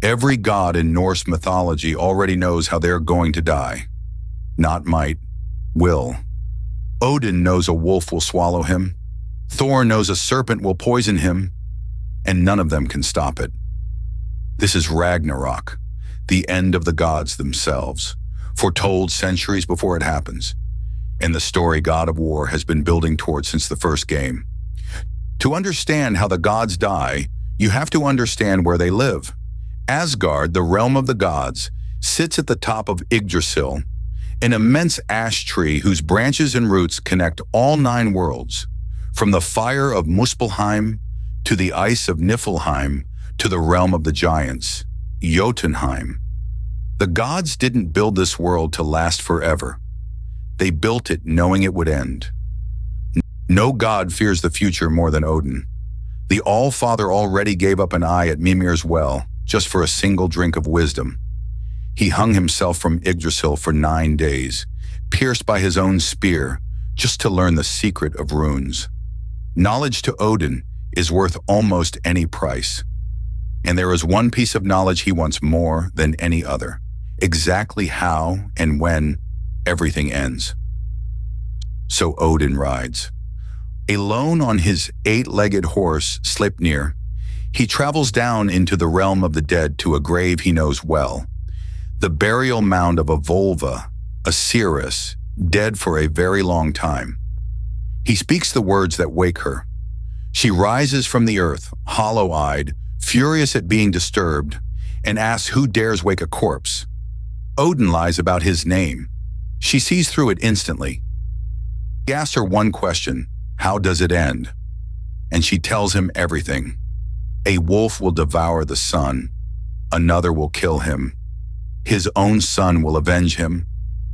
Every god in Norse mythology already knows how they're going to die. Not might, will. Odin knows a wolf will swallow him. Thor knows a serpent will poison him, and none of them can stop it. This is Ragnarok, the end of the gods themselves, foretold centuries before it happens, and the story God of War has been building towards since the first game. To understand how the gods die, you have to understand where they live. Asgard, the realm of the gods, sits at the top of Yggdrasil, an immense ash tree whose branches and roots connect all 9 worlds, from the fire of Muspelheim to the ice of Niflheim to the realm of the giants, Jotunheim. The gods didn't build this world to last forever. They built it knowing it would end. No god fears the future more than Odin. The All-Father already gave up an eye at Mimir's well just for a single drink of wisdom. He hung himself from Yggdrasil for 9 days, pierced by his own spear, just to learn the secret of runes. Knowledge to Odin is worth almost any price. And there is one piece of knowledge he wants more than any other: exactly how and when everything ends. So Odin rides. Alone on his 8-legged horse, Sleipnir, he travels down into the realm of the dead to a grave he knows well, the burial mound of a Volva, a seeress, dead for a very long time. He speaks the words that wake her. She rises from the earth, hollow-eyed, furious at being disturbed, and asks who dares wake a corpse. Odin lies about his name. She sees through it instantly. He asks her one question: how does it end? And she tells him everything. A wolf will devour the sun. Another will kill him. His own son will avenge him.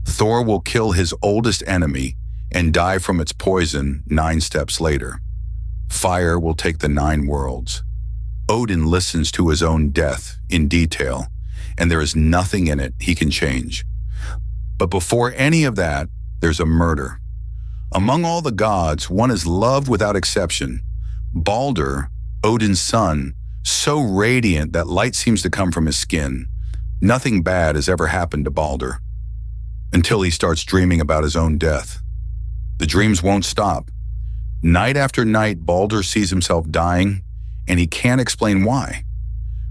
Thor will kill his oldest enemy and die from its poison 9 steps later. Fire will take the 9 worlds. Odin listens to his own death in detail, and there is nothing in it he can change. But before any of that, there's a murder. Among all the gods, one is loved without exception. Baldr, Odin's son, so radiant that light seems to come from his skin. Nothing bad has ever happened to Baldr, until he starts dreaming about his own death. The dreams won't stop. Night after night, Baldr sees himself dying, and he can't explain why.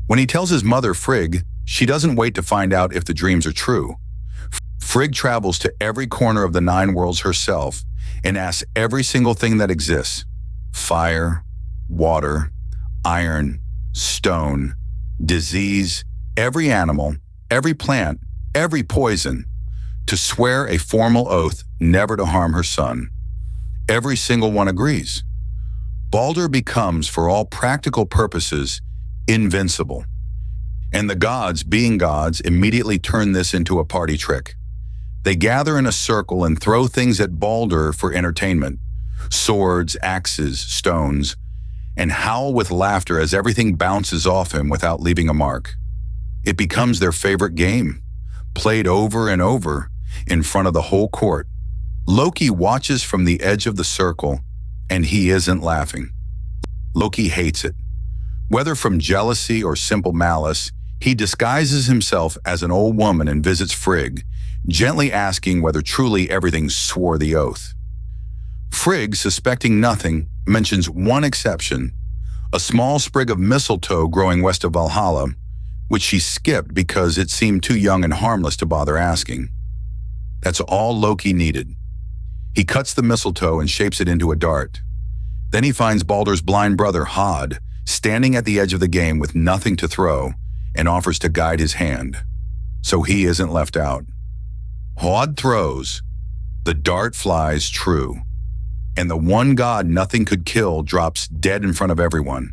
When he tells his mother, Frigg, she doesn't wait to find out if the dreams are true. Frigg travels to every corner of the 9 worlds herself and asks every single thing that exists: fire, water, iron, stone, disease, every animal, every plant, every poison, to swear a formal oath never to harm her son. Every single one agrees. Baldr becomes, for all practical purposes, invincible. And the gods, being gods, immediately turn this into a party trick. They gather in a circle and throw things at Baldr for entertainment: swords, axes, stones, and howl with laughter as everything bounces off him without leaving a mark. It becomes their favorite game, played over and over in front of the whole court. Loki watches from the edge of the circle, and he isn't laughing. Loki hates it. Whether from jealousy or simple malice, he disguises himself as an old woman and visits Frigg, gently asking whether truly everything swore the oath. Frigg, suspecting nothing, mentions one exception: a small sprig of mistletoe growing west of Valhalla, which she skipped because it seemed too young and harmless to bother asking. That's all Loki needed. He cuts the mistletoe and shapes it into a dart. Then he finds Baldr's blind brother, Hod, standing at the edge of the game with nothing to throw, and offers to guide his hand, so he isn't left out. Hod throws. The dart flies true, and the one god nothing could kill drops dead in front of everyone.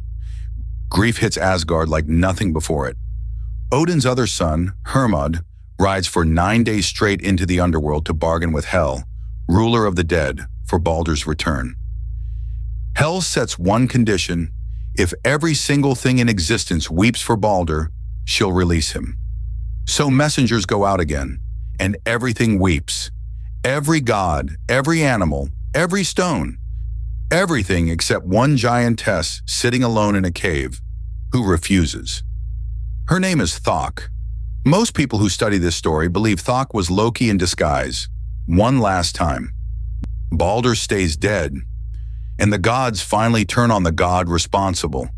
Grief hits Asgard like nothing before it. Odin's other son, Hermod, rides for 9 days straight into the underworld to bargain with Hel, ruler of the dead, for Baldr's return. Hel sets one condition: if every single thing in existence weeps for Baldr, she'll release him. So messengers go out again, and everything weeps. Every god, every animal, every stone, everything except one giantess sitting alone in a cave, who refuses. Her name is Thok. Most people who study this story believe Thok was Loki in disguise, one last time. Baldr stays dead, and the gods finally turn on the god responsible.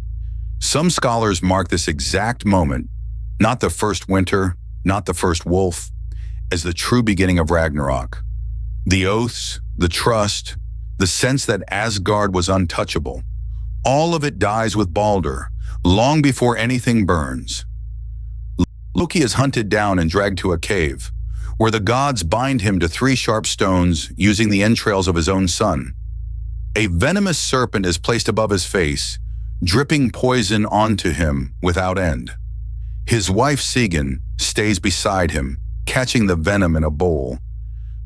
Some scholars mark this exact moment, not the first winter, not the first wolf, as the true beginning of Ragnarok. The oaths, the trust, the sense that Asgard was untouchable, all of it dies with Baldr, long before anything burns. Loki is hunted down and dragged to a cave, where the gods bind him to 3 sharp stones using the entrails of his own son. A venomous serpent is placed above his face, dripping poison onto him without end. His wife Sigyn stays beside him, catching the venom in a bowl,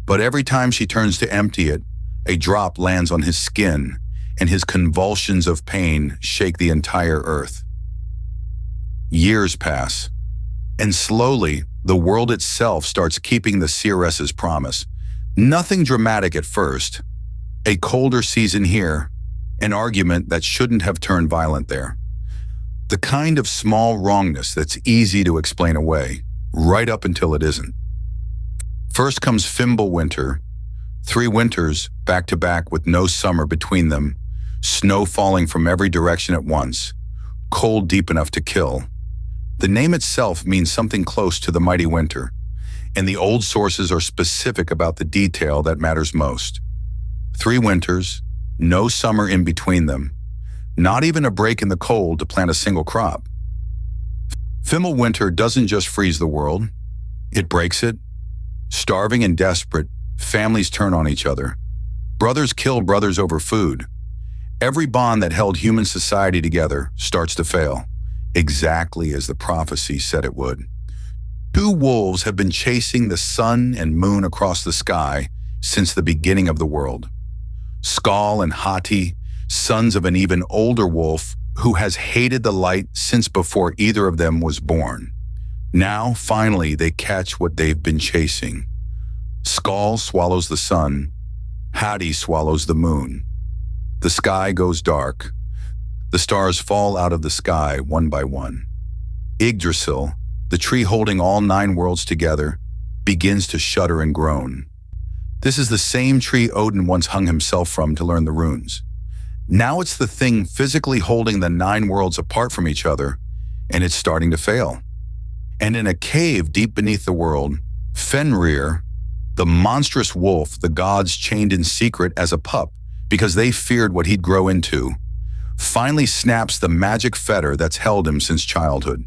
but every time she turns to empty it, a drop lands on his skin, and his convulsions of pain shake the entire earth. Years pass, and slowly, the world itself starts keeping the seeress's promise. Nothing dramatic at first. A colder season here, an argument that shouldn't have turned violent there. The kind of small wrongness that's easy to explain away, right up until it isn't. First comes Fimbulwinter, 3 winters back to back with no summer between them, snow falling from every direction at once, cold deep enough to kill. The name itself means something close to the mighty winter, and the old sources are specific about the detail that matters most. 3 winters, no summer in between them, not even a break in the cold to plant a single crop. Fimbulwinter doesn't just freeze the world, it breaks it. Starving and desperate, families turn on each other. Brothers kill brothers over food. Every bond that held human society together starts to fail, exactly as the prophecy said it would. 2 wolves have been chasing the sun and moon across the sky since the beginning of the world. Skal and Hati, sons of an even older wolf who has hated the light since before either of them was born. Now, finally, they catch what they've been chasing. Skal swallows the sun, Hati swallows the moon. The sky goes dark. The stars fall out of the sky one by one. Yggdrasil, the tree holding all 9 worlds together, begins to shudder and groan. This is the same tree Odin once hung himself from to learn the runes. Now it's the thing physically holding the 9 worlds apart from each other, and it's starting to fail. And in a cave deep beneath the world, Fenrir, the monstrous wolf the gods chained in secret as a pup because they feared what he'd grow into, finally snaps the magic fetter that's held him since childhood.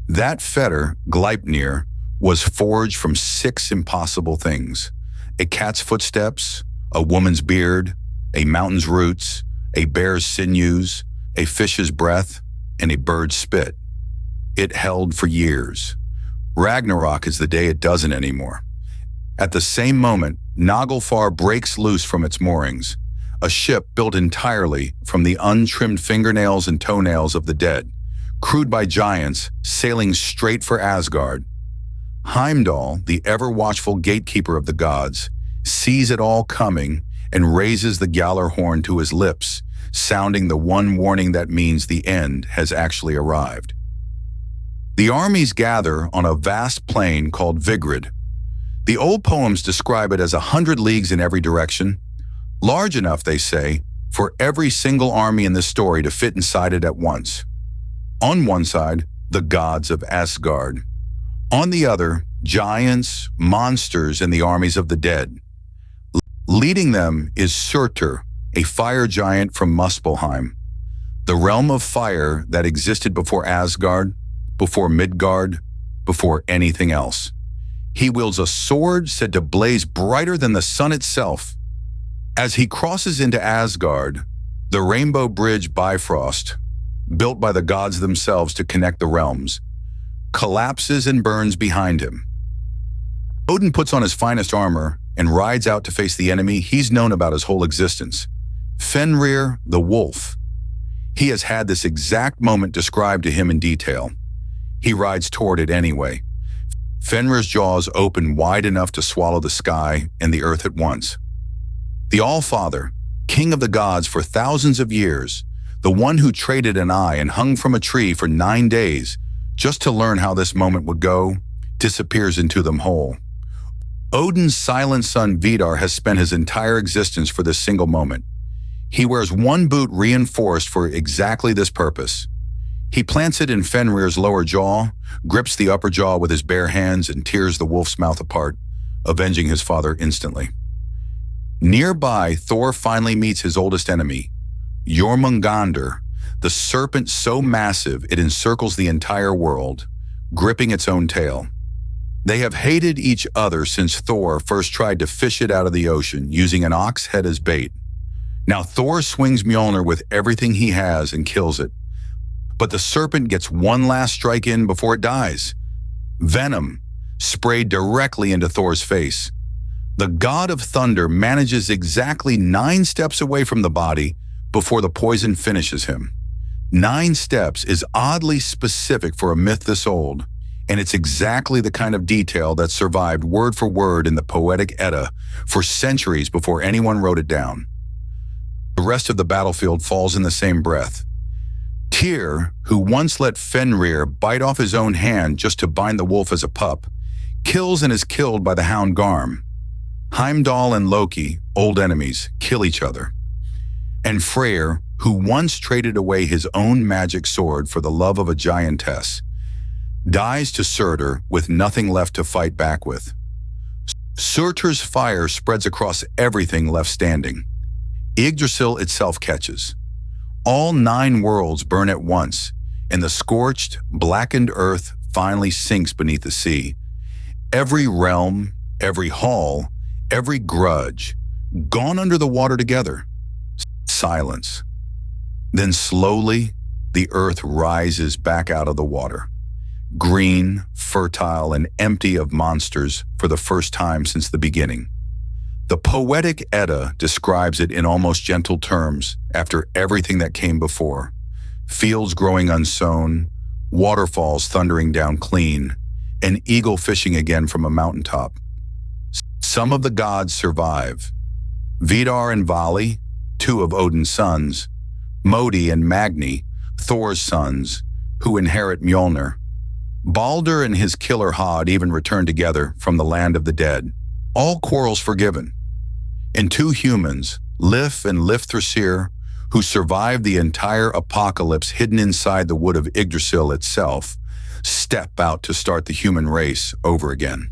That fetter, Gleipnir, was forged from 6 impossible things: a cat's footsteps, a woman's beard, a mountain's roots, a bear's sinews, a fish's breath, and a bird's spit. It held for years. Ragnarok is the day it doesn't anymore. At the same moment, Naglfar breaks loose from its moorings, a ship built entirely from the untrimmed fingernails and toenails of the dead, crewed by giants sailing straight for Asgard. Heimdall, the ever-watchful gatekeeper of the gods, sees it all coming and raises the Gjallar horn to his lips, sounding the one warning that means the end has actually arrived. The armies gather on a vast plain called Vigrid. The old poems describe it as 100 leagues in every direction, large enough, they say, for every single army in this story to fit inside it at once. On one side, the gods of Asgard. On the other, giants, monsters, and the armies of the dead. Leading them is Surtur, a fire giant from Muspelheim, the realm of fire that existed before Asgard, before Midgard, before anything else. He wields a sword said to blaze brighter than the sun itself. As he crosses into Asgard, the Rainbow Bridge Bifrost, built by the gods themselves to connect the realms, collapses and burns behind him. Odin puts on his finest armor and rides out to face the enemy he's known about his whole existence, Fenrir the Wolf. He has had this exact moment described to him in detail. He rides toward it anyway. Fenrir's jaws open wide enough to swallow the sky and the earth at once. The All-Father, king of the gods for thousands of years, the one who traded an eye and hung from a tree for 9 days, just to learn how this moment would go, disappears into them whole. Odin's silent son Vidar has spent his entire existence for this single moment. He wears one boot reinforced for exactly this purpose. He plants it in Fenrir's lower jaw, grips the upper jaw with his bare hands, and tears the wolf's mouth apart, avenging his father instantly. Nearby, Thor finally meets his oldest enemy, Jormungandr, the serpent so massive it encircles the entire world, gripping its own tail. They have hated each other since Thor first tried to fish it out of the ocean using an ox head as bait. Now Thor swings Mjolnir with everything he has and kills it. But the serpent gets one last strike in before it dies. Venom, sprayed directly into Thor's face. The god of thunder manages exactly 9 steps away from the body before the poison finishes him. 9 steps is oddly specific for a myth this old, and it's exactly the kind of detail that survived word for word in the Poetic Edda for centuries before anyone wrote it down. The rest of the battlefield falls in the same breath. Tyr, who once let Fenrir bite off his own hand just to bind the wolf as a pup, kills and is killed by the hound Garm. Heimdall and Loki, old enemies, kill each other. And Freyr, who once traded away his own magic sword for the love of a giantess, dies to Surtur with nothing left to fight back with. Surtur's fire spreads across everything left standing. Yggdrasil itself catches. All 9 worlds burn at once, and the scorched, blackened earth finally sinks beneath the sea. Every realm, every hall, every grudge, gone under the water together. Silence. Then slowly, the earth rises back out of the water. Green, fertile, and empty of monsters for the first time since the beginning. The Poetic Edda describes it in almost gentle terms after everything that came before. Fields growing unsown, waterfalls thundering down clean, an eagle fishing again from a mountaintop. Some of the gods survive. Vidar and Vali, 2 of Odin's sons, Modi and Magni, Thor's sons, who inherit Mjolnir. Baldr and his killer Hod even return together from the land of the dead. All quarrels forgiven. And 2 humans, Lif and Lifthrasir, who survived the entire apocalypse hidden inside the wood of Yggdrasil itself, step out to start the human race over again.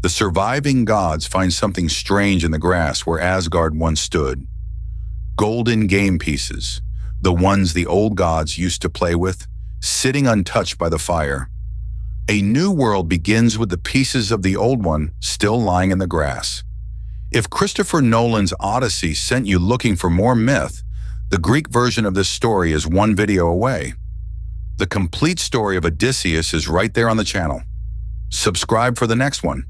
The surviving gods find something strange in the grass where Asgard once stood. Golden game pieces, the ones the old gods used to play with, sitting untouched by the fire. A new world begins with the pieces of the old one still lying in the grass. If Christopher Nolan's Odyssey sent you looking for more myth, the Greek version of this story is 1 video away. The complete story of Odysseus is right there on the channel. Subscribe for the next one.